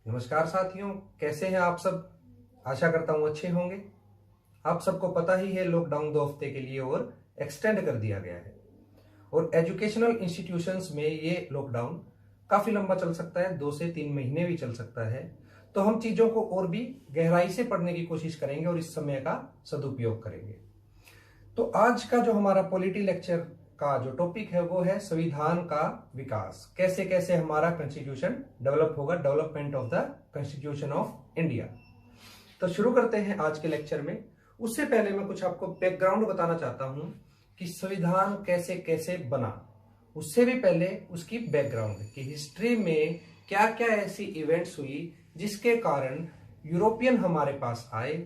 नमस्कार साथियों, कैसे हैं आप सब। आशा करता हूं अच्छे होंगे। आप सबको पता ही है लॉकडाउन 2 हफ्ते के लिए और एक्सटेंड कर दिया गया है और एजुकेशनल इंस्टीट्यूशंस में ये लॉकडाउन काफी लंबा चल सकता है, 2 से 3 महीने भी चल सकता है। तो हम चीजों को और भी गहराई से पढ़ने की कोशिश करेंगे और इस समय का सदुपयोग करेंगे। तो आज का जो हमारा पॉलिटी लेक्चर का जो टॉपिक है वो है संविधान का विकास, कैसे कैसे हमारा कॉन्स्टिट्यूशन डेवलप होगा, development of the constitution of India. तो शुरू करते हैं आज के लेक्चर में। उससे पहले मैं कुछ आपको बैकग्राउंड बताना चाहता हूं कि संविधान कैसे कैसे बना। उससे भी पहले उसकी बैकग्राउंड की हिस्ट्री में क्या क्या ऐसी इवेंट्स हुई जिसके कारण यूरोपियन हमारे पास आए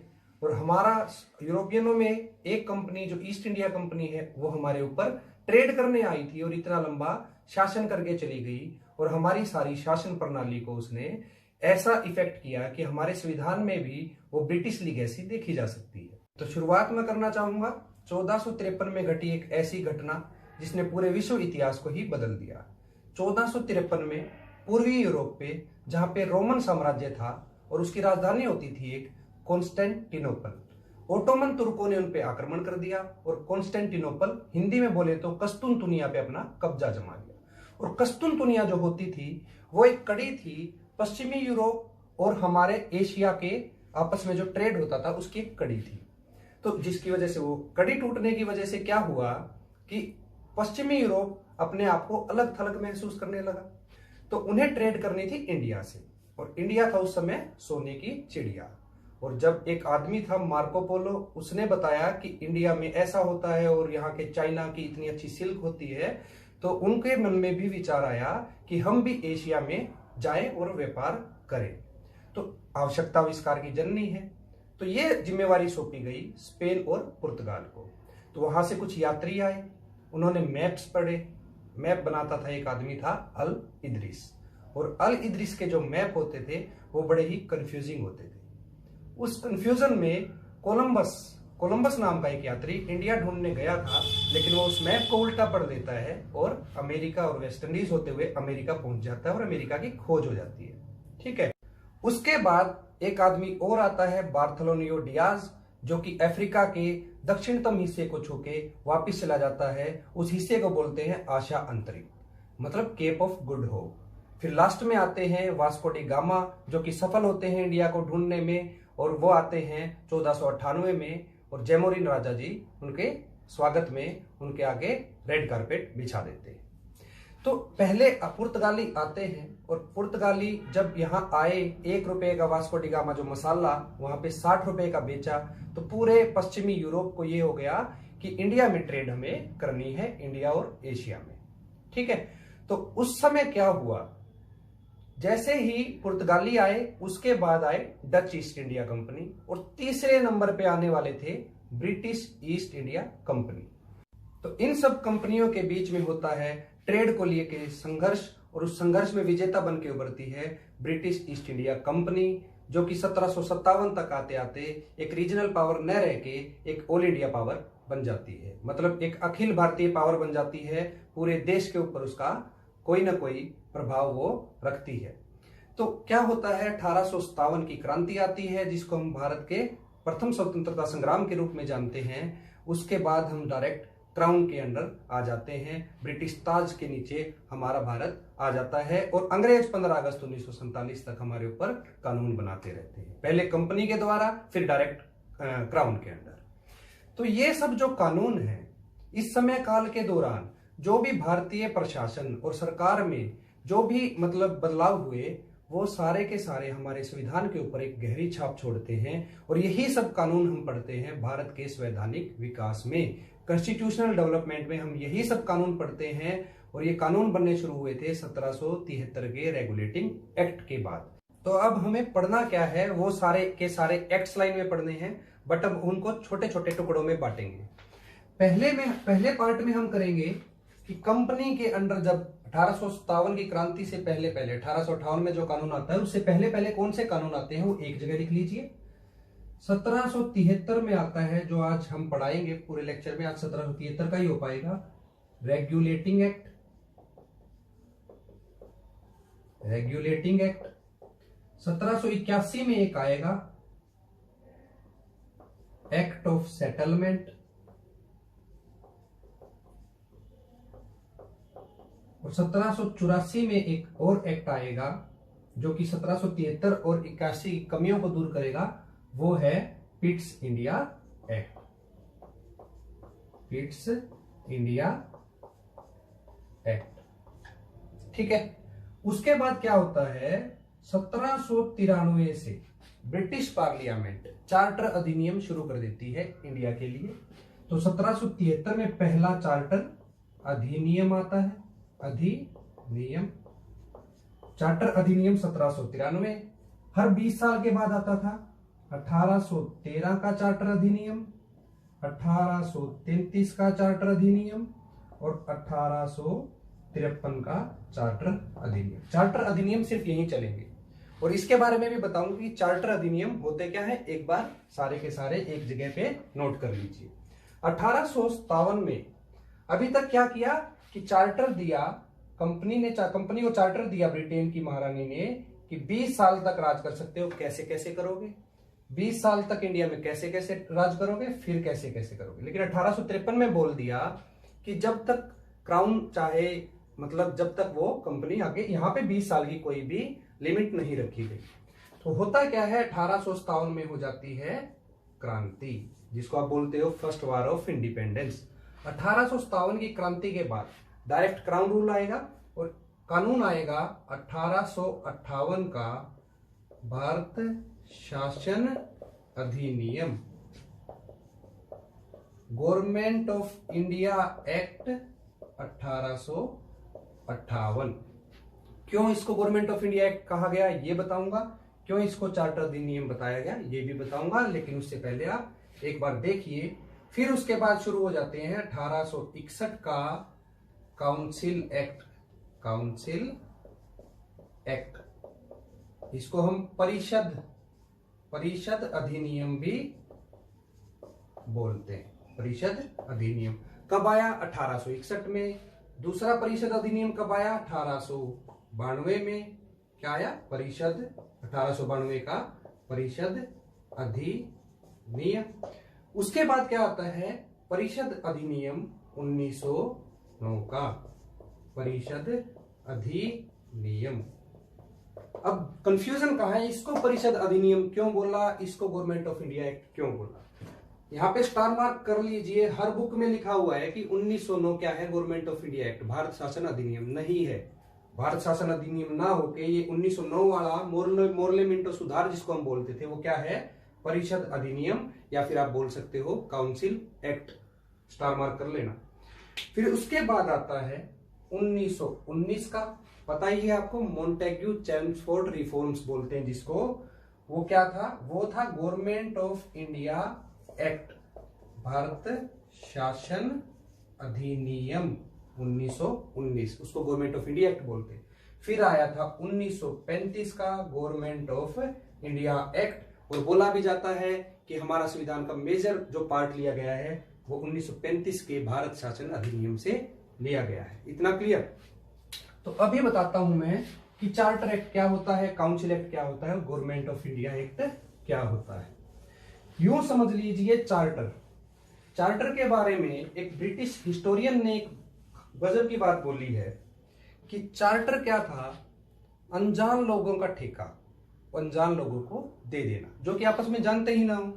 और हमारा यूरोपियनों में एक कंपनी जो ईस्ट इंडिया कंपनी है वो हमारे ऊपर ट्रेड करने आई थी और इतना लंबा शासन करके चली गई और हमारी सारी शासन प्रणाली को उसने ऐसा इफेक्ट किया कि हमारे संविधान में भी वो ब्रिटिश लीगेसी देखी जा सकती है। तो शुरुआत में करना चाहूंगा 1453 में घटी एक ऐसी घटना जिसने पूरे विश्व इतिहास को ही बदल दिया। 1453 में पूर्वी यूरोप पे, जहां पे रोमन साम्राज्य था और उसकी राजधानी होती थी एक कॉन्स्टेंटिनोपल, ओटोमन तुर्कों ने उन पे आक्रमण कर दिया और कॉन्स्टेंटिनोपल, हिंदी में बोले तो कस्तुनतुनिया पे अपना कब्जा जमा लिया। और कस्तुनतुनिया जो होती थी वो एक कड़ी थी पश्चिमी यूरोप और हमारे एशिया के आपस में जो ट्रेड होता था उसकी एक कड़ी थी। तो जिसकी वजह से वो कड़ी टूटने की वजह से क्या हुआ कि पश्चिमी यूरोप अपने आप को अलग थलग महसूस करने लगा। तो उन्हें ट्रेड करनी थी इंडिया से और इंडिया था उस समय सोने की चिड़िया। और जब एक आदमी था मार्को पोलो, उसने बताया कि इंडिया में ऐसा होता है और यहाँ के चाइना की इतनी अच्छी सिल्क होती है, तो उनके मन में भी विचार आया कि हम भी एशिया में जाएं और व्यापार करें। तो आवश्यकता आविष्कार की जननी है, तो ये जिम्मेवारी सौंपी गई स्पेन और पुर्तगाल को। तो वहां से कुछ यात्री आए, उन्होंने मैप्स पढ़े। मैप बनाता था एक आदमी था अल इदरीस, और अल इदरीस के जो मैप होते थे वो बड़े ही कंफ्यूजिंग होते थे। उस कंफ्यूजन में कोलंबस नाम का एक यात्री इंडिया ढूंढने गया था, लेकिन वो उस मैप को उल्टा पढ़ देता है और अमेरिका और वेस्ट इंडीज होते हुए अमेरिका पहुंच जाता है और अमेरिका की खोज हो जाती है। ठीक है। उसके बाद एक आदमी और आता है बार्थोलोमेओ डियाज, जो कि अफ्रीका के दक्षिणतम हिस्से को छूके वापिस चला जाता है। उस हिस्से को बोलते हैं आशा अंतरिक्ष, मतलब केप ऑफ गुड होप। फिर लास्ट में आते हैं वास्को डी गामा, जो कि सफल होते हैं इंडिया को ढूंढने में, और वो आते हैं 1498 में और जैमोरिन राजा जी उनके स्वागत में उनके आगे रेड कारपेट बिछा देते हैं। तो पहले पुर्तगाली आते हैं और पुर्तगाली जब यहाँ आए, 1 रुपए का वास्को डी गामा जो मसाला वहां पे 60 रुपए का बेचा, तो पूरे पश्चिमी यूरोप को ये हो गया कि इंडिया में ट्रेड हमें करनी है, इंडिया और एशिया में। ठीक है। तो उस समय क्या हुआ, जैसे ही पुर्तगाली आए उसके बाद आए डच ईस्ट इंडिया कंपनी और तीसरे नंबर पे आने वाले थे ब्रिटिश ईस्ट इंडिया कंपनी। तो इन सब कंपनियों के बीच में होता है ट्रेड को लेकर संघर्ष, और उस संघर्ष में विजेता बन के उभरती है ब्रिटिश ईस्ट इंडिया कंपनी, जो कि 1757 तक आते आते एक रीजनल पावर न रह के एक ऑल इंडिया पावर बन जाती है। मतलब एक अखिल भारतीय पावर बन जाती है, पूरे देश के ऊपर उसका कोई ना कोई प्रभाव वो रखती है। तो क्या होता है, 1857 की क्रांति आती है, जिसको हम भारत के प्रथम स्वतंत्रता संग्राम के रूप में जानते हैं। उसके बाद हम डायरेक्ट क्राउन के अंडर आ जाते हैं, ब्रिटिश ताज के नीचे हमारा भारत आ जाता है और अंग्रेज 15 अगस्त 1947 तक हमारे ऊपर कानून बनाते रहते हैं, पहले कंपनी के द्वारा, फिर डायरेक्ट क्राउन के अंडर। तो ये सब जो कानून है, इस समय काल के दौरान जो भी भारतीय प्रशासन और सरकार में जो भी मतलब बदलाव हुए, वो सारे के सारे हमारे संविधान के ऊपर एक गहरी छाप छोड़ते हैं। और यही सब कानून हम पढ़ते हैं भारत के संवैधानिक विकास में, कॉन्स्टिट्यूशनल डेवलपमेंट में हम यही सब कानून पढ़ते हैं। और ये कानून बनने शुरू हुए थे 1773 के रेगुलेटिंग एक्ट के बाद। तो अब हमें पढ़ना क्या है, वो सारे के सारे एक्ट्स लाइन में पढ़ने हैं, बट अब उनको छोटे छोटे टुकड़ों में बांटेंगे। पहले पार्ट में हम करेंगे कि कंपनी के अंडर जब 1857 की क्रांति से पहले 1858 में जो कानून आता है, उससे पहले कौन से कानून आते हैं वो एक जगह लिख लीजिए। 1773 में आता है जो आज हम पढ़ाएंगे पूरे लेक्चर में, आज 1773 का ही हो पाएगा, रेगुलेटिंग एक्ट। 1781 में एक आएगा एक्ट ऑफ सेटलमेंट, और 1784 में एक और एक्ट आएगा जो कि 1773 और 81 की कमियों को दूर करेगा, वो है Pitt's India act. Pitt's India act, ठीक है। उसके बाद क्या होता है, 1793 से ब्रिटिश पार्लियामेंट चार्टर अधिनियम शुरू कर देती है इंडिया के लिए। तो 1773 में पहला चार्टर अधिनियम आता है, अधिनियम, चार्टर अधिनियम 1793। हर 20 साल के बाद आता था 1813 का चार्टर अधिनियम, 1833 का चार्टर अधिनियम और 1853 का चार्टर अधिनियम। चार्टर अधिनियम सिर्फ यही चलेंगे, और इसके बारे में भी बताऊंगा कि चार्टर अधिनियम होते क्या है, एक बार सारे के सारे एक जगह पे नोट कर लीजिए। 1857 में अभी तक क्या किया कि चार्टर दिया, कंपनी को चार्टर दिया ब्रिटेन की महारानी ने कि 20 साल तक राज कर सकते हो। कैसे कैसे करोगे, 20 साल तक इंडिया में कैसे कैसे राज करोगे, फिर कैसे कैसे करोगे। लेकिन 1853 में बोल दिया कि जब तक क्राउन चाहे, मतलब जब तक वो कंपनी आगे, यहां पे 20 साल की कोई भी लिमिट नहीं रखी गई। तो होता क्या है, 1857 में हो जाती है क्रांति, जिसको आप बोलते हो फर्स्ट वार ऑफ इंडिपेंडेंस। 1857 की क्रांति के बाद डायरेक्ट क्राउन रूल आएगा और कानून आएगा 1858 का भारत शासन अधिनियम, गवर्नमेंट ऑफ इंडिया एक्ट 1858। क्यों इसको गवर्नमेंट ऑफ इंडिया एक्ट कहा गया ये बताऊंगा, क्यों इसको चार्टर अधिनियम बताया गया ये भी बताऊंगा, लेकिन उससे पहले आप एक बार देखिए। फिर उसके बाद शुरू हो जाते हैं 1861 का काउंसिल एक्ट, काउंसिल एक्ट, इसको हम परिषद अधिनियम भी बोलते हैं। परिषद अधिनियम कब आया, 1861 में। दूसरा परिषद अधिनियम कब आया, 1892 में। क्या आया, परिषद, 1892 का परिषद अधिनियम। उसके बाद क्या आता है, परिषद अधिनियम 1909 का परिषद अधिनियम। अब कंफ्यूजन कहां है, इसको परिषद अधिनियम क्यों बोला, इसको गवर्नमेंट ऑफ इंडिया एक्ट क्यों बोला। यहां पे स्टार मार्क कर लीजिए, हर बुक में लिखा हुआ है कि 1909 क्या है, government of India act, Bharat शासन अधिनियम नहीं है। भारत शासन अधिनियम ना होके ये 1909 वाला मोर्ले मिंटो सुधार जिसको हम बोलते थे, वो क्या है, परिषद अधिनियम, या फिर आप बोल सकते हो काउंसिल एक्ट। स्टार मार्क कर लेना। फिर उसके बाद आता है 1919 का, पता ही है आपको, मोंटेग्यू चेम्सफोर्ड रिफॉर्म्स बोलते हैं जिसको। वो क्या था, वो था government of India act, Bharat शासन अधिनियम 1919, उसको गवर्नमेंट ऑफ इंडिया एक्ट बोलते हैं। फिर आया था 1935 का गवर्नमेंट ऑफ इंडिया एक्ट, और बोला भी जाता है कि हमारा संविधान का मेजर जो पार्ट लिया गया है वो 1935 के भारत शासन अधिनियम से लिया गया है। इतना क्लियर। तो अभी बताता हूं मैं कि चार्टर एक्ट क्या होता है, काउंसिल एक्ट क्या होता है, गवर्नमेंट ऑफ इंडिया एक्ट क्या होता है। यूं समझ लीजिए, चार्टर के बारे में एक ब्रिटिश हिस्टोरियन ने एक गजब की बात बोली है कि चार्टर क्या था, अनजान लोगों का ठेका, अनजान लोगों को दे देना, जो कि आपस में जानते ही ना हो।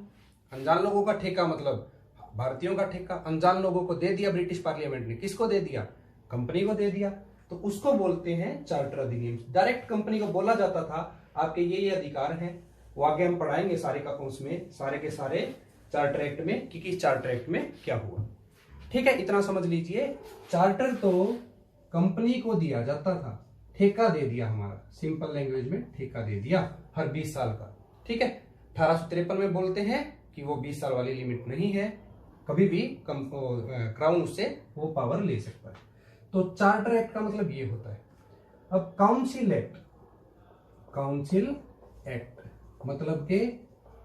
अनजान लोगों का ठेका मतलब भारतीयों का ठेका, अनजान लोगों को दे दिया ब्रिटिश पार्लियामेंट ने। किसको दे दिया, कंपनी को दे दिया। तो उसको बोलते हैं चार्टर अधिनियम। डायरेक्ट कंपनी को बोला जाता था आपके ये अधिकार हैं, वो आगे हम पढ़ाएंगे सारे का उसमें, सारे के सारे चार्टर एक्ट में कि किस चार्टर एक्ट में क्या हुआ। ठीक है, इतना समझ लीजिए। चार्टर तो कंपनी को दिया जाता था, ठेका दे दिया, हमारा सिंपल लैंग्वेज में ठेका दे दिया हर 20 साल का। ठीक है, 1853 में बोलते हैं कि वो 20 साल वाली लिमिट नहीं है, कभी भी क्राउन उससे वो पावर ले सकता है। तो चार्टर एक्ट का मतलब ये होता है। अब काउंसिल एक्ट मतलब के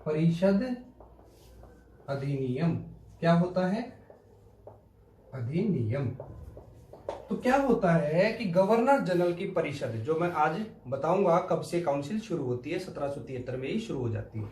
परिषद अधिनियम क्या होता है, अधिनियम। तो क्या होता है कि गवर्नर जनरल की परिषद, जो मैं आज बताऊंगा कब से काउंसिल शुरू होती है, 1773 में ही शुरू हो जाती है,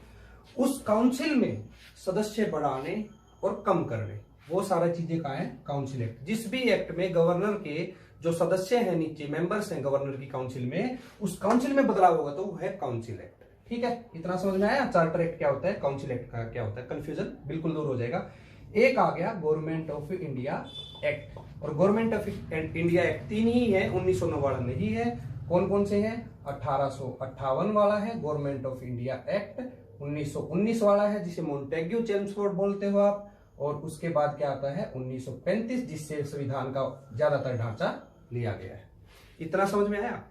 उस काउंसिल में सदस्य बढ़ाने और कम करने, वो सारा चीजें कहा है काउंसिल एक्ट। जिस भी एक्ट में गवर्नर के जो सदस्य हैं, नीचे मेंबर्स हैं गवर्नर की काउंसिल में, उस काउंसिल में बदलाव होगा तो वो है काउंसिल एक्ट। ठीक है, इतना समझ में आया। चार्टर एक्ट क्या होता है, काउंसिल एक्ट का क्या होता है, कंफ्यूजन बिल्कुल दूर हो जाएगा। एक आ गया गवर्नमेंट ऑफ इंडिया एक्ट, और गवर्नमेंट ऑफ इंडिया एक्ट 3 ही है, 1909 वाला नहीं है। कौन कौन से हैं, 1858 वाला है गवर्नमेंट ऑफ इंडिया एक्ट, 1919 वाला है जिसे मोंटेग्यू चेम्सफोर्ड बोलते हो आप, और उसके बाद क्या आता है 1935, जिससे संविधान का ज्यादातर ढांचा लिया गया है। इतना समझ में आया।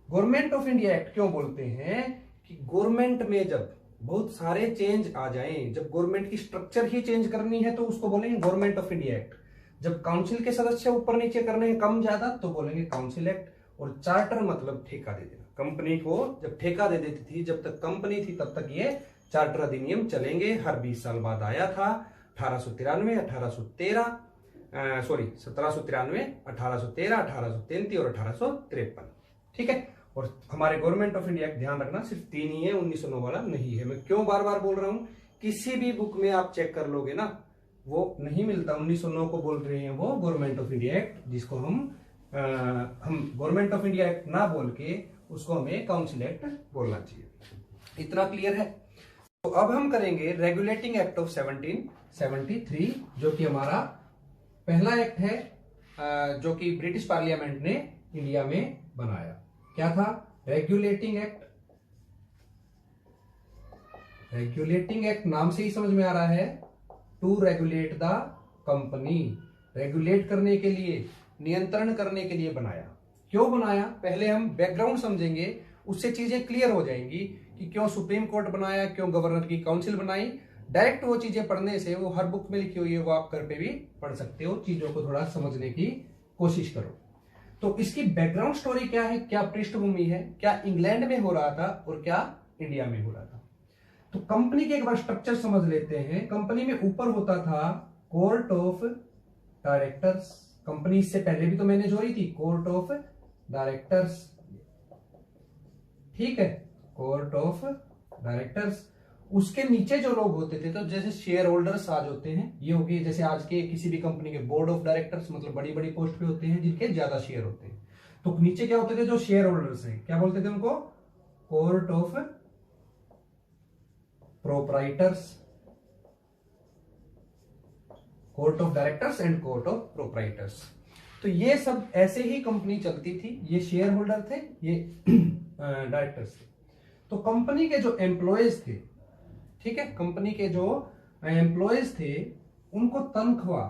गवर्नमेंट ऑफ इंडिया एक्ट क्यों बोलते हैं कि गवर्नमेंट में जब बहुत सारे चेंज आ जाएं, जब गवर्नमेंट की स्ट्रक्चर ही चेंज करनी है तो उसको बोलेंगे गवर्नमेंट ऑफ इंडिया एक्ट। जब काउंसिल के सदस्य ऊपर नीचे करने हैं कम ज्यादा तो बोलेंगे काउंसिल एक्ट। और चार्टर मतलब ठेका दे देना, कंपनी को जब ठेका दे देती थी, जब तक कंपनी थी तब तक ये चार्टर अधिनियम चलेंगे। हर 20 साल बाद आया था, 1893, 1813 सॉरी 1793, 1813, 1833 और 1853। ठीक है, और हमारे गवर्नमेंट ऑफ इंडिया एक्ट ध्यान रखना सिर्फ 3 ही है, 1909 वाला नहीं है। मैं क्यों बार बार बोल रहा हूं, किसी भी बुक में आप चेक कर लोगे ना, वो नहीं मिलता। 1909 को बोल रहे हैं वो गवर्नमेंट ऑफ इंडिया एक्ट, जिसको हम गवर्नमेंट ऑफ इंडिया एक्ट ना बोल के उसको हमें काउंसिल एक्ट बोलना चाहिए। इतना क्लियर है। तो अब हम करेंगे रेगुलेटिंग एक्ट ऑफ 1773, जो कि हमारा पहला एक्ट है जो कि ब्रिटिश पार्लियामेंट ने इंडिया में बनाया। क्या था, रेगुलेटिंग एक्ट। रेगुलेटिंग एक्ट नाम से ही समझ में आ रहा है, to regulate the company, regulate करने के लिए, नियंत्रण करने के लिए बनाया। क्यों बनाया, पहले हम बैकग्राउंड समझेंगे, उससे चीजें क्लियर हो जाएंगी कि क्यों सुप्रीम कोर्ट बनाया, क्यों गवर्नर की काउंसिल बनाई। डायरेक्ट वो चीजें पढ़ने से, वो हर बुक में लिखी हुई है, वो आप घर पे भी पढ़ सकते हो। चीजों को थोड़ा समझने की कोशिश करो। तो इसकी बैकग्राउंड स्टोरी क्या है, क्या पृष्ठभूमि है, क्या इंग्लैंड में हो रहा था और क्या इंडिया में हो रहा था। तो कंपनी के एक बार स्ट्रक्चर समझ लेते हैं। कंपनी में ऊपर होता था कोर्ट ऑफ डायरेक्टर्स, कंपनी इससे पहले भी तो मैनेज हो रही थी, कोर्ट ऑफ डायरेक्टर्स। ठीक है, कोर्ट ऑफ डायरेक्टर्स। उसके नीचे जो लोग होते थे, तो जैसे शेयर होल्डर्स आज होते हैं, ये हो गए जैसे आज के किसी भी कंपनी के बोर्ड ऑफ डायरेक्टर्स, मतलब बड़ी बड़ी पोस्ट पे होते हैं जिनके ज्यादा शेयर होते हैं। तो नीचे क्या होते थे, जो शेयर होल्डर्स हैं, क्या बोलते थे उनको, court of proprietors, court of directors and court of proprietors. तो ये सब ऐसे ही कंपनी चलती थी। ये शेयर होल्डर थे, ये डायरेक्टर्स थे। तो कंपनी के जो एम्प्लॉयज थे, ठीक है, कंपनी के जो एम्प्लॉयज थे, उनको तनख्वाह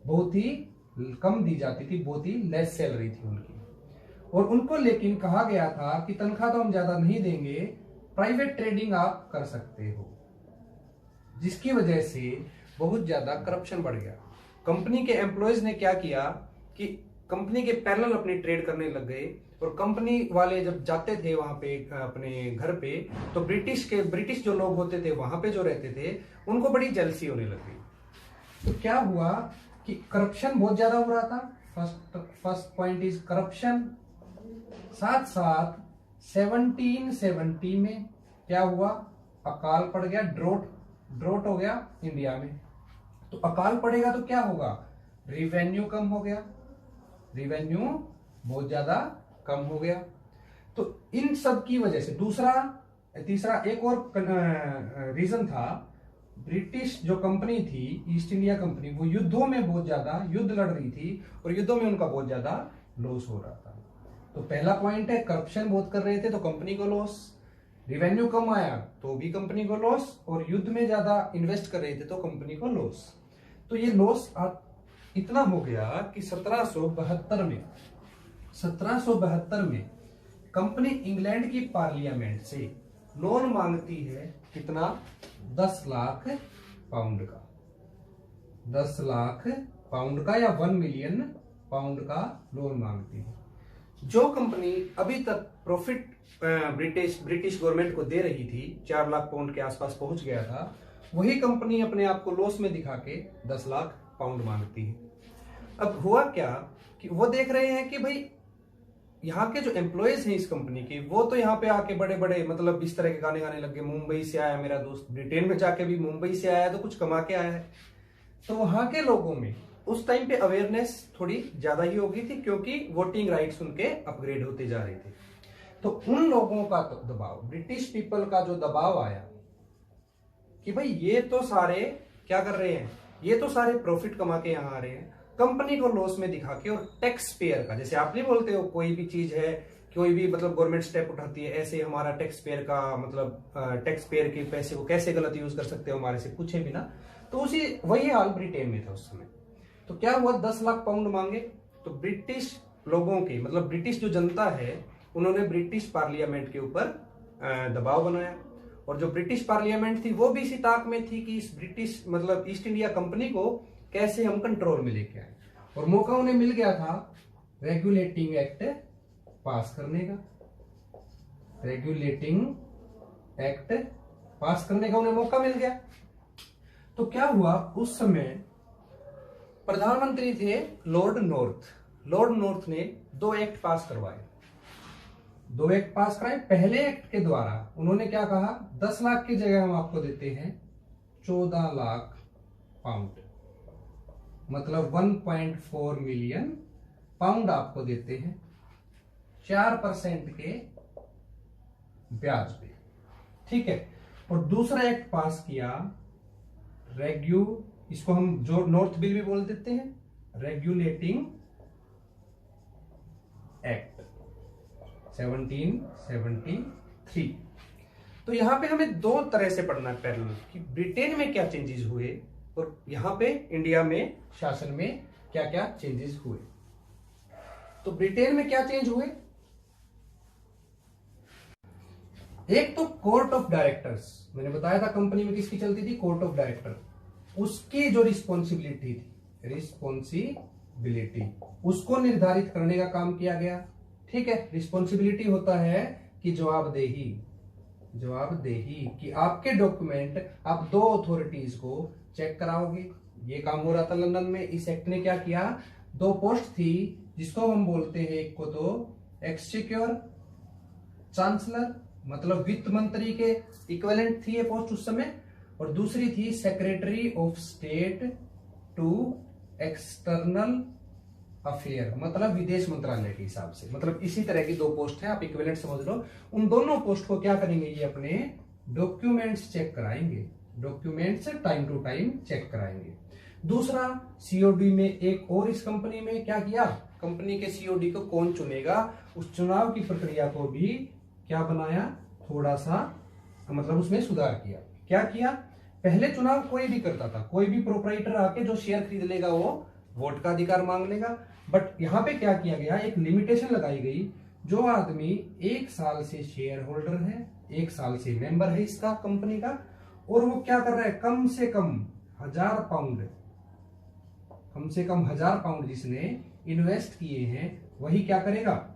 बहुत ही कम दी जाती थी, बहुत ही लेस सैलरी थी उनकी। और उनको लेकिन कहा गया था कि तनख्वाह तो हम ज्यादा नहीं देंगे, प्राइवेट ट्रेडिंग आप कर सकते हो, जिसकी वजह से बहुत ज्यादा करप्शन बढ़ गया। कंपनी के एम्प्लॉयज ने क्या किया कि कंपनी के पैरेलल अपनी ट्रेड करने लग गए, और कंपनी वाले जब जाते थे वहां पे अपने घर पे, तो ब्रिटिश जो लोग होते थे वहां पे जो रहते थे, उनको बड़ी जेलसी होने लग गई। तो क्या हुआ कि करप्शन बहुत ज्यादा हो रहा था। First point is corruption. साथ साथ 1770 में क्या हुआ, अकाल पड़ गया, ड्रोट हो गया इंडिया में। तो अकाल पड़ेगा तो क्या होगा, रिवेन्यू कम हो गया, रिवेन्यू बहुत ज्यादा कम हो गया। तो इन सब की वजह से तीसरा एक और रीजन था, ब्रिटिश जो कंपनी थी ईस्ट इंडिया कंपनी, वो युद्धों में बहुत ज्यादा युद्ध लड़ रही थी, और युद्धों में उनका बहुत ज्यादा लॉस हो रहा था। तो पहला पॉइंट है, करप्शन बहुत कर रहे थे तो कंपनी को लॉस, रिवेन्यू कम आया तो भी कंपनी को लॉस, और युद्ध में ज्यादा इन्वेस्ट कर रहे थे तो कंपनी को लॉस। तो ये लॉस इतना हो गया कि 1772 में कंपनी इंग्लैंड की पार्लियामेंट से लोन मांगती है, कितना, 10 लाख पाउंड का, 10 लाख पाउंड का या 1 मिलियन पाउंड का लोन मांगती है। जो कंपनी अभी तक प्रॉफिट ब्रिटिश गवर्नमेंट को दे रही थी, 4 लाख पाउंड के आसपास पहुंच गया था, वही कंपनी अपने आप को लॉस में दिखा के 10 लाख पाउंड मांगती है। अब हुआ क्या कि वो देख रहे हैं कि भाई यहाँ के जो एम्प्लॉयज हैं इस कंपनी के, वो तो यहाँ पे आके बड़े बड़े मतलब इस तरह के गाने गाने लग गए, मुंबई से आया मेरा दोस्त, ब्रिटेन में जाके भी मुंबई से आया तो कुछ कमा के आया है। तो वहां के लोगों में उस टाइम पे अवेयरनेस थोड़ी ज्यादा ही हो गई थी, क्योंकि वोटिंग राइट्स उनके अपग्रेड होते जा रहे थे। तो उन लोगों का तो दबाव, ब्रिटिश पीपल का जो दबाव आया कि भाई ये तो सारे क्या कर रहे हैं, ये तो सारे प्रॉफिट कमा के यहाँ आ रहे हैं, कंपनी को लॉस में दिखा के, और टैक्स पेयर का, जैसे आप नहीं बोलते हो कोई भी चीज है, कोई भी मतलब गवर्नमेंट स्टेप उठाती है, ऐसे हमारा टैक्स पेयर का मतलब टैक्स पेयर के पैसे को कैसे गलत यूज कर सकते हो हमारे से पूछे बिना। तो उसी वही हाल ब्रिटेन में था उस समय। तो क्या हुआ, 10 लाख पाउंड मांगे। तो ब्रिटिश लोगों की मतलब ब्रिटिश जो जनता है उन्होंने ब्रिटिश पार्लियामेंट के ऊपर दबाव बनाया, और जो ब्रिटिश पार्लियामेंट थी वो भी इसी ताक में थी कि इस ब्रिटिश मतलब ईस्ट इंडिया कंपनी को कैसे हम कंट्रोल में लेके आए। और मौका उन्हें मिल गया था रेगुलेटिंग एक्ट पास करने का, रेगुलेटिंग एक्ट पास करने का उन्हें मौका मिल गया। तो क्या हुआ, उस समय प्रधानमंत्री थे लॉर्ड नॉर्थ। लॉर्ड नॉर्थ ने 2 एक्ट पास करवाए, 2 एक्ट पास कराए। पहले एक्ट के द्वारा उन्होंने क्या कहा, 10 लाख की जगह हम आपको देते हैं 14 लाख पाउंड, मतलब 1.4 मिलियन पाउंड आपको देते हैं 4% के ब्याज पे, ठीक है। और दूसरा एक्ट पास किया इसको हम जो नॉर्थ बिल भी बोल देते हैं, रेगुलेटिंग एक्ट 1773। तो यहां पे हमें 2 तरह से पढ़ना है पैरेलल, कि ब्रिटेन में क्या चेंजेस हुए और यहां पे इंडिया में शासन में क्या क्या चेंजेस हुए। तो ब्रिटेन में क्या चेंज हुए, एक तो कोर्ट ऑफ डायरेक्टर्स, मैंने बताया था कंपनी में किसकी चलती थी, कोर्ट ऑफ डायरेक्टर, उसकी जो रिस्पॉन्सिबिलिटी थी, रिस्पॉन्सिबिलिटी उसको निर्धारित करने का काम किया गया, ठीक है। रिस्पॉन्सिबिलिटी होता है कि जवाबदेही, जवाबदेही कि आपके डॉक्यूमेंट आप 2 अथॉरिटीज को चेक कराओगे। ये काम हो रहा था लंदन में। इस एक्ट ने क्या किया, 2 पोस्ट थी जिसको हम बोलते हैं, एक को तो एक्सचेक्योर चांसलर मतलब वित्त मंत्री के इक्विवेलेंट थी ये पोस्ट उस समय, और दूसरी थी secretary of state to external affair मतलब विदेश मंत्रालय के हिसाब से, मतलब इसी तरह की 2 पोस्ट है, आप इक्विवेलेंट समझ लो। उन दोनों पोस्ट को क्या करेंगे, ये अपने डॉक्यूमेंट्स चेक कराएंगे, documents time to time check कराएंगे। दूसरा, सीओडी में एक और इस कंपनी में क्या किया, कंपनी के सीओडी को कौन चुनेगा, उस चुनाव की प्रक्रिया को भी क्या बनाया, थोड़ा सा मतलब उसमें सुधार किया। क्या किया, पहले चुनाव कोई भी करता था, कोई भी प्रोपराइटर आके जो शेयर खरीद लेगा वो वोट का अधिकार मांग लेगा। बट यहां पे क्या किया गया, एक लिमिटेशन लगाई गई, जो आदमी 1 साल से शेयर होल्डर है, 1 साल से मेंबर है इसका कंपनी का, और वो क्या कर रहा है, कम से कम 1000 पाउंड, कम से कम 1000 पाउंड जिसने इन्वेस्ट किए हैं वही क्या करेगा,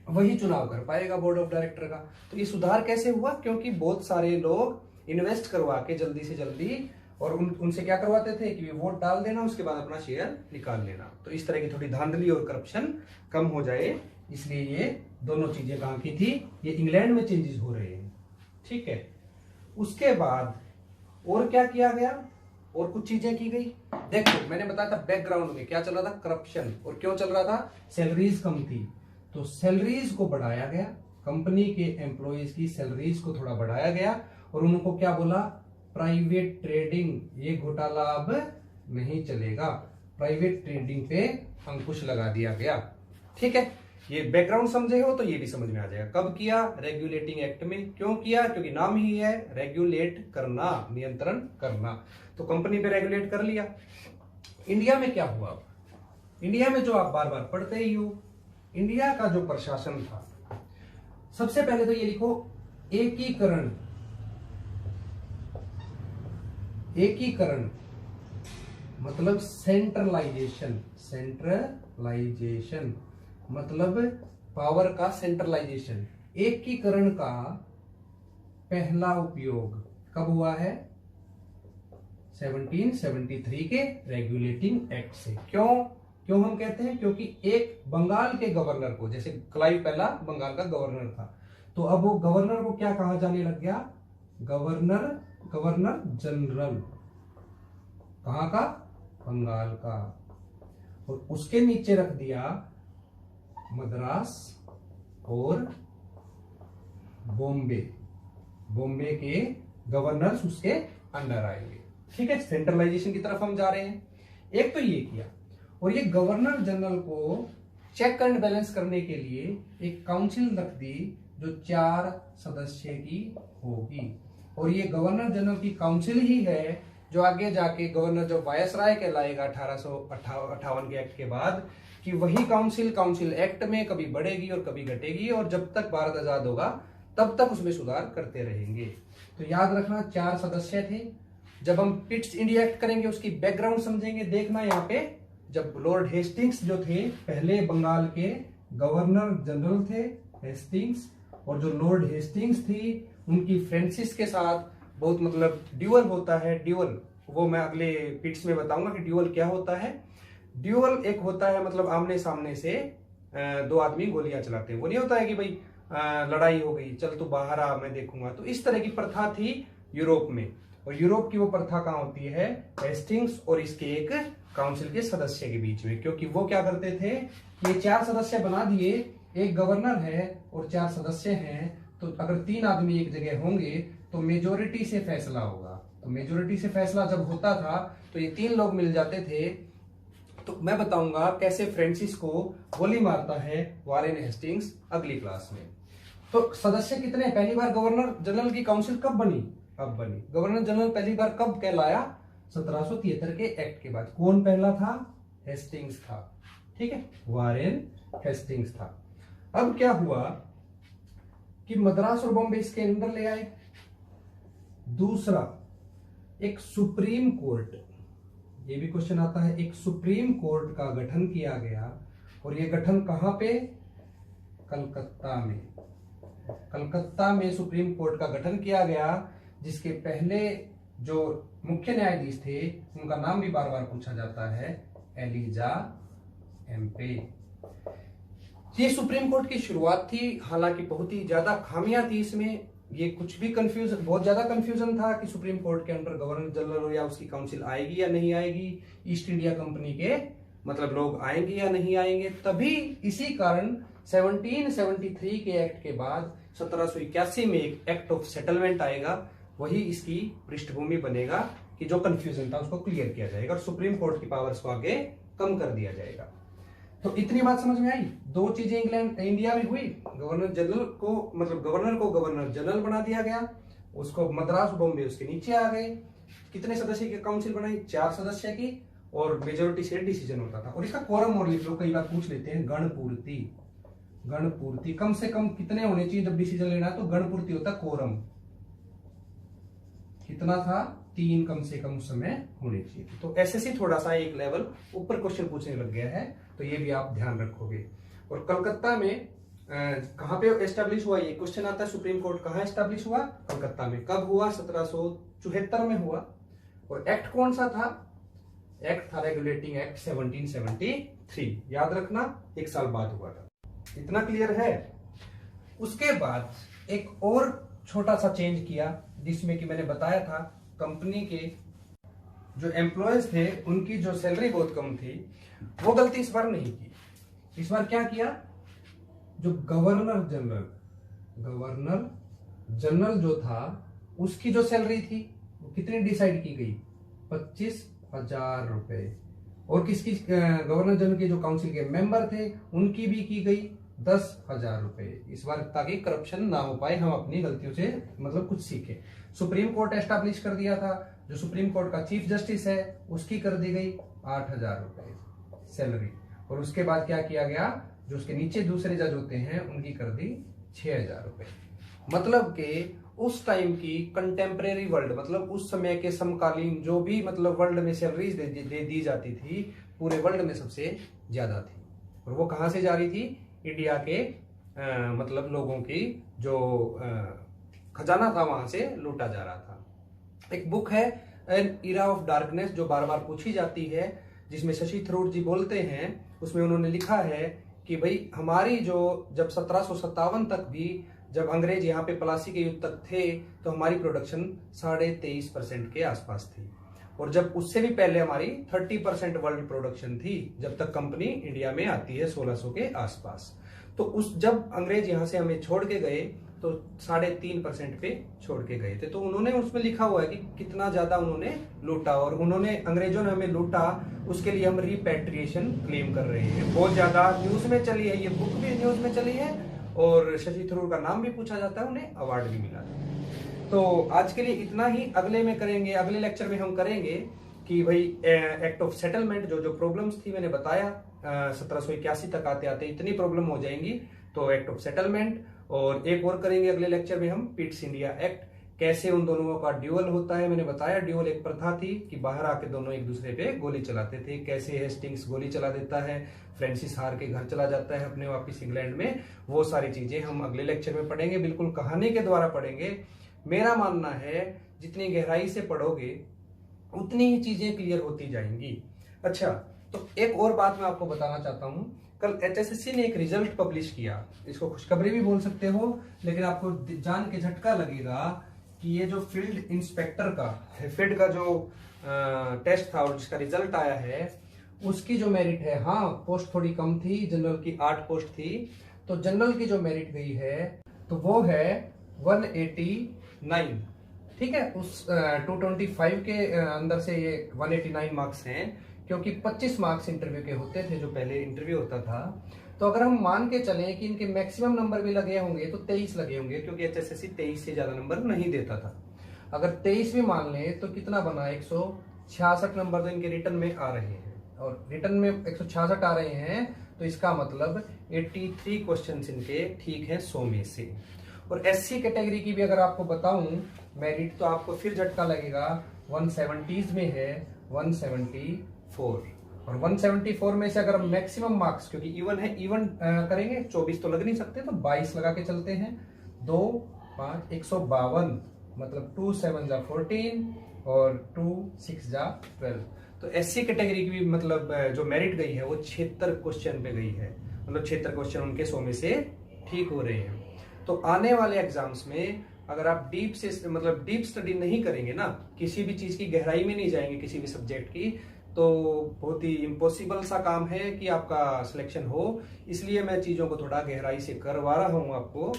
वही चुनाव कर पाएगा बोर्ड ऑफ डायरेक्टर का। तो ये सुधार कैसे हुआ, क्योंकि बहुत सारे लोग इन्वेस्ट करवा के जल्दी से जल्दी, और उनसे क्या करवाते थे कि वोट डाल देना, उसके बाद अपना शेयर निकाल लेना। तो इस तरह की थोड़ी धांधली और करप्शन कम हो जाए, इसलिए ये दोनों चीजें कहां की थी, ये इंग्लैंड में चेंजेस हो रहे हैं, ठीक है। उसके बाद और क्या किया गया, और कुछ चीजें की गई। देखो मैंने बताया था बैकग्राउंड में क्या चल रहा था, करप्शन, और क्यों चल रहा था, सैलरीज कम थी, तो सैलरीज को बढ़ाया गया, कंपनी के एम्प्लॉयज की सैलरीज को थोड़ा बढ़ाया गया, और उनको क्या बोला, प्राइवेट ट्रेडिंग, ये घोटाला अब नहीं चलेगा, प्राइवेट ट्रेडिंग पे अंकुश लगा दिया गया, ठीक है। ये बैकग्राउंड समझे हो तो ये भी समझ में आ जाएगा। कब किया, रेगुलेटिंग एक्ट में। क्यों किया, क्योंकि नाम ही है रेगुलेट करना, नियंत्रण करना, तो कंपनी पे रेगुलेट कर लिया। इंडिया में क्या हुआ, इंडिया में जो आप बार बार पढ़ते ही हो, इंडिया का जो प्रशासन था, सबसे पहले तो ये लिखो एकीकरण, एकीकरण मतलब सेंट्रलाइजेशन, सेंट्रलाइजेशन मतलब पावर का सेंट्रलाइजेशन। एकीकरण का पहला उपयोग कब हुआ है, 1773 के रेगुलेटिंग एक्ट से। क्यों, क्यों हम कहते हैं? क्योंकि एक बंगाल के गवर्नर को, जैसे क्लाइव पहला बंगाल का गवर्नर था, तो अब वो गवर्नर को क्या कहा जाने लग गया? Governor general. कहां का? बंगाल का। और उसके नीचे रख दिया मद्रास और बॉम्बे के गवर्नर्स उसके अंडर आएंगे। ठीक है, सेंट्रलाइजेशन की तरफ हम जा रहे हैं। एक तो ये किया, और ये गवर्नर जनरल को चेक एंड बैलेंस करने के लिए एक काउंसिल रख दी जो 4 सदस्य की होगी। और ये गवर्नर जनरल की काउंसिल ही है जो आगे जाके गवर्नर जो वायसराय कहलाएगा 1858 के एक्ट के बाद, कि वही काउंसिल एक्ट में कभी बढ़ेगी और कभी घटेगी, और जब तक भारत आजाद होगा तब तक उसमें सुधार करते रहेंगे। तो याद रखना 4 सदस्य थे। जब हम पिट्स इंडिया एक्ट करेंगे उसकी बैकग्राउंड समझेंगे। देखना यहाँ पे, जब लॉर्ड हेस्टिंग्स जो थे पहले बंगाल के गवर्नर जनरल थे हेस्टिंग्स, और जो लॉर्ड हेस्टिंग्स थी उनकी फ्रांसिस के साथ बहुत मतलब ड्यूअल होता है। ड्यूअल वो मैं अगले पिट्स में बताऊंगा कि ड्यूअल क्या होता है। ड्यूअल एक होता है मतलब आमने सामने से 2 आदमी गोलियां चलाते हैं। वो नहीं होता है कि भाई लड़ाई हो गई, चल तू बाहर आ मैं देखूंगा। तो इस तरह की प्रथा थी यूरोप में, और यूरोप की वो प्रथा कहाँ होती है? हेस्टिंग्स और इसके एक काउंसिल के सदस्य के बीच में। क्योंकि वो क्या करते थे, ये 4 सदस्य बना दिए, एक गवर्नर है और 4 सदस्य हैं, तो अगर 3 आदमी एक जगह होंगे तो मेजोरिटी से फैसला होगा। तो मेजोरिटी से फैसला जब होता था तो ये 3 लोग मिल जाते थे। तो मैं बताऊंगा कैसे फ्रांसिस को गोली मारता है वारेन हेस्टिंग्स अगली क्लास में। तो सदस्य कितने? पहली बार गवर्नर जनरल की काउंसिल कब बनी? अब बनी। गवर्नर जनरल पहली बार कब कहलाया? 1773 के एक्ट के बाद। कौन पहला था? हेस्टिंग्स था। ठीक है, वारेन हेस्टिंग्स था। अब क्या हुआ कि मद्रास और बॉम्बे इसके अंदर ले आए। दूसरा, एक सुप्रीम कोर्ट, ये भी क्वेश्चन आता है, एक सुप्रीम कोर्ट का गठन किया गया। और ये गठन कहां पे? कलकत्ता में। कलकत्ता में सुप्रीम कोर्ट का गठन किया गया, जिसके पहले जो मुख्य न्यायाधीश थे उनका नाम भी बार बार पूछा जाता है, एलिजा एम्पे। ये सुप्रीम कोर्ट की शुरुआत थी, हालांकि बहुत ही ज्यादा खामियां थी इसमें। ये कुछ भी कंफ्यूजन, बहुत ज्यादा कंफ्यूजन था कि सुप्रीम कोर्ट के अंडर गवर्नर जनरल या उसकी काउंसिल आएगी या नहीं आएगी, ईस्ट इंडिया कंपनी के मतलब लोग आएंगे या नहीं आएंगे। तभी इसी कारण 1773 के एक्ट के बाद 1781 में एक एक्ट ऑफ सेटलमेंट आएगा, वही इसकी पृष्ठभूमि बनेगा कि जो कंफ्यूजन था उसको क्लियर किया जाएगा और सुप्रीम कोर्ट की पावर्स को आगे कम कर दिया जाएगा। तो इतनी बात समझ में आई। 2 चीजें इंडिया में हुई। गवर्नर जनरल को मतलब गवर्नर को गवर्नर जनरल बना दिया गया, उसको मद्रास बॉम्बे उसके नीचे आ गए। कितने सदस्य की काउंसिल बनाई? 4 सदस्य की, और मेजोरिटी से डिसीजन होता था। और इसका कोरम और लिख लो, कई बार पूछ लेते हैं। गणपूर्ति कम से कम कितने होने चाहिए जब डिसीजन लेना है? तो गणपूर्ति होता कोरम। कितना था? 3 कम से कम उस समय होने चाहिए। तो एसएससी थोड़ा सा एक लेवल ऊपर क्वेश्चन पूछने लग गया है, तो ये भी आप ध्यान रखोगे। और कलकत्ता में कहां पे एस्टेब्लिश हुआ? ये क्वेश्चन आता है, सुप्रीम कोर्ट कहां एस्टेब्लिश हुआ? कलकत्ता में। कब हुआ? 1774 में हुआ। और एक्ट कौन सा था? एक्ट था रेगुलेटिंग एक्ट 1773। याद रखना, 1 साल बाद हुआ था। इतना क्लियर है? उसके बाद एक और छोटा सा चेंज किया, जिसमें कि मैंने बताया था कंपनी के जो एम्प्लॉयज थे उनकी जो सैलरी बहुत कम थी। वो गलती इस बार नहीं की। इस बार क्या किया? जो गवर्नर जनरल जो था उसकी जो सैलरी थी वो कितनी डिसाइड की गई? 25,000 रुपए। और किसकी? गवर्नर जनरल के जो काउंसिल के मेंबर थे उनकी भी की गई 10,000 रुपए। इस बार ताकि करप्शन ना हो पाए, हम अपनी गलतियों से मतलब कुछ सीखे। सुप्रीम कोर्ट एस्टैब्लिश कर दिया था। जो सुप्रीम कोर्ट का चीफ जस्टिस है उसकी कर दी गई 8,000 रुपए सैलरी। और उसके बाद क्या किया गया? जो उसके नीचे दूसरे जज होते हैं उनकी कर दी 6,000 रुपए। मतलब कि उस टाइम की कंटेम्परेरी वर्ल्ड, मतलब उस समय के समकालीन जो भी मतलब वर्ल्ड में सैलरीज दे दी जाती थी, पूरे वर्ल्ड में सबसे ज्यादा थी। और वो कहां से जा रही थी? इंडिया के मतलब लोगों की जो खजाना था वहां से लूटा जा रहा था। एक बुक है एन इरा ऑफ डार्कनेस, जो बार बार पूछी जाती है, जिसमें शशि थरूर जी बोलते हैं, उसमें उन्होंने लिखा है कि भाई हमारी जो जब 1757 तक भी जब अंग्रेज यहाँ पे प्लासी के युद्ध तक थे तो हमारी प्रोडक्शन 23.5% के आसपास थी, और जब उससे भी पहले हमारी 30% वर्ल्ड प्रोडक्शन थी जब तक कंपनी इंडिया में आती है 1600 के आसपास। तो उस जब अंग्रेज यहाँ से हमें छोड़ के गए तो 3.5% पे छोड़ के गए थे। तो उन्होंने उसमें लिखा हुआ है कि कितना ज्यादा उन्होंने लूटा, और उन्होंने अंग्रेजों ने हमें लूटा, उसके लिए हम रिपैट्रिएशन क्लेम कर रहे हैं। बहुत ज्यादा न्यूज में चली है, ये बुक भी न्यूज में चली है, और शशि थरूर का नाम भी पूछा जाता है, उन्हें अवार्ड भी मिला है। तो आज के लिए इतना ही, अगले में करेंगे, अगले लेक्चर में हम करेंगे कि भाई एक्ट ऑफ सेटलमेंट जो जो प्रॉब्लम्स थी मैंने बताया 1781 तक आते आते इतनी प्रॉब्लम हो जाएंगी, तो एक्ट ऑफ सेटलमेंट। और एक और करेंगे अगले लेक्चर में हम पिट्स इंडिया एक्ट, कैसे उन दोनों का ड्यूअल होता है। मैंने बताया ड्यूअल एक प्रथा थी कि बाहर आके दोनों एक दूसरे पे गोली चलाते थे, कैसे हेस्टिंग्स गोली चला देता है, फ्रांसिस हार के घर चला जाता है अपने वापिस इंग्लैंड में, वो सारी चीजें हम अगले लेक्चर में पढ़ेंगे, बिल्कुल कहानी के द्वारा पढ़ेंगे। मेरा मानना है जितनी गहराई से पढ़ोगे उतनी ही चीजें क्लियर होती जाएंगी। अच्छा, तो एक और बात मैं आपको बताना चाहता हूं, कल एचएसएससी ने एक रिजल्ट पब्लिश किया, इसको खुशखबरी भी बोल सकते हो, लेकिन आपको जान के झटका लगेगा कि ये जो फील्ड इंस्पेक्टर का फील्ड का जो टेस्ट था और जिसका रिजल्ट आया है उसकी जो मेरिट है, हाँ पोस्ट थोड़ी कम थी, जनरल की 8 पोस्ट थी, तो जनरल की जो मेरिट गई है तो वो है 189। ठीक है, उस 225 के अंदर से ये 189 मार्क्स हैं, क्योंकि 25 मार्क्स इंटरव्यू के होते थे जो पहले इंटरव्यू होता था। तो अगर हम मान के चलें कि इनके मैक्सिमम नंबर भी लगे होंगे तो 23 लगे होंगे, क्योंकि एचएसएससी 23 से ज्यादा नंबर नहीं देता था। अगर 23 भी मान लें तो कितना बना, 166 नंबर तो इनके रिटर्न में आ रहे हैं, और रिटर्न में 166 आ रहे हैं, तो इसका मतलब 83 क्वेश्चन इनके ठीक है 100 में से। और एससी कैटेगरी की भी अगर आपको बताऊं मेरिट, तो आपको फिर झटका लगेगा, 170s में है 174, और 174 में से अगर मैक्सिमम मार्क्स, क्योंकि इवन है, इवन करेंगे 24 तो लग नहीं सकते, तो 22 लगा के चलते हैं, 2 5 152, मतलब 2 7 जा 14 और 2 6 जा 12। तो एससी कैटेगरी की भी मतलब जो मेरिट गई है वो 76 क्वेश्चन पे गई है, मतलब 76 क्वेश्चन उनके 100 में से ठीक हो रहे हैं। तो आने वाले एग्जाम्स में अगर आप डीप से मतलब डीप स्टडी नहीं करेंगे ना, किसी भी चीज की गहराई में नहीं जाएंगे किसी भी सब्जेक्ट की, तो बहुत ही इम्पॉसिबल सा काम है कि आपका सिलेक्शन हो। इसलिए मैं चीजों को थोड़ा गहराई से करवा रहा हूं आपको,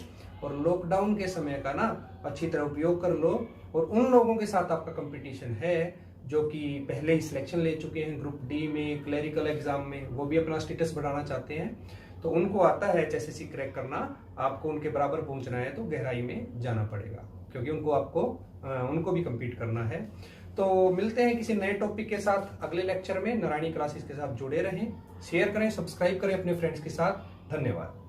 और लॉकडाउन के समय का ना अच्छी तरह उपयोग कर लो। और उन लोगों के साथ आपका कंपटीशन है जो कि पहले ही सिलेक्शन ले चुके हैं ग्रुप डी में, क्लरिकल एग्जाम में, वो भी अपना स्टेटस बढ़ाना चाहते हैं, तो उनको आता है एचएसएससी क्रैक करना, आपको उनके बराबर पहुंचना है तो गहराई में जाना पड़ेगा, क्योंकि उनको भी compete करना है। तो मिलते हैं किसी नए टॉपिक के साथ अगले लेक्चर में। नारायणी क्लासेस के साथ जुड़े रहें, शेयर करें, सब्सक्राइब करें अपने फ्रेंड्स के साथ। धन्यवाद।